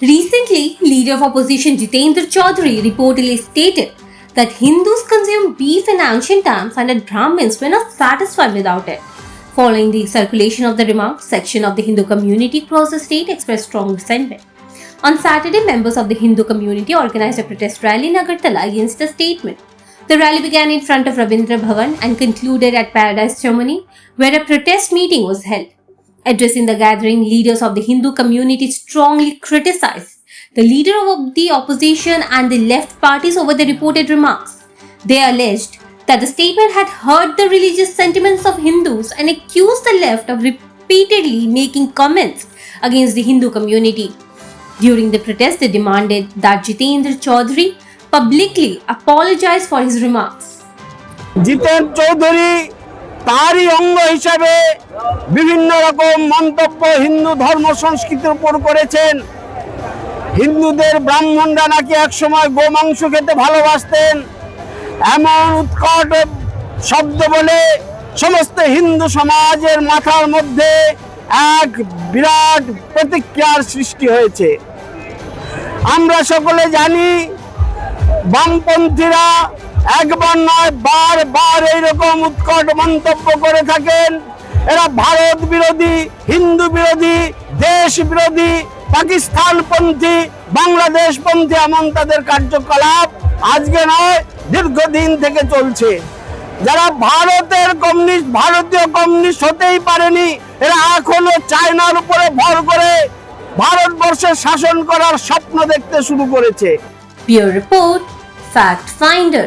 Recently, leader of opposition Jitendra Chaudhary reportedly stated that Hindus consumed beef in ancient times and that Brahmins were not satisfied without it. Following the circulation of the remarks, section of the Hindu community across the state expressed strong resentment. On Saturday, members of the Hindu community organized a protest rally in Agartala against the statement. The rally began in front of Rabindra Bhavan and concluded at Paradise Ceremony, where a protest meeting was held. Addressing the gathering, leaders of the Hindu community strongly criticized the leader of the opposition and the left parties over the reported remarks. They alleged that the statement had hurt the religious sentiments of Hindus and accused the left of repeatedly making comments against the Hindu community. During the protest, they demanded that Jitendra Chaudhary publicly apologize for his remarks. Jitendra Chaudhary তারই অঙ্গ হিসাবে বিভিন্ন রকম মন্তব্য হিন্দু ধর্ম সংস্কৃতির উপর করেছেন। হিন্দুদের ব্রাহ্মণরা নাকি একসময় গোমাংস খেতে ভালোবাসতেন, এমন উৎকট শব্দ বলে সমস্ত হিন্দু সমাজের মাথার মধ্যে এক বিরাট প্রতিক্রিয়ার সৃষ্টি হয়েছে। আমরা সকলে জানি বামপন্থীরা একবার নয় বারবার এইরকম উৎকট মন্তব্য করে থাকেন। এরা ভারত বিরোধী, হিন্দু বিরোধী, দেশ বিরোধী, পাকিস্তানপন্থী, বাংলাদেশপন্থী এমন তাদের কার্যকলাপ আজকে নয় দীর্ঘদিন থেকে চলছে। যারা ভারতের কমিউনিস্ট, ভারতীয় কমিউনিস্ট হতেই পারেনি, এরা এখনো চায়নার উপরে ভর করে ভারতবর্ষের শাসন করার স্বপ্ন দেখতে শুরু করেছে। Bureau Report, Fact Finder.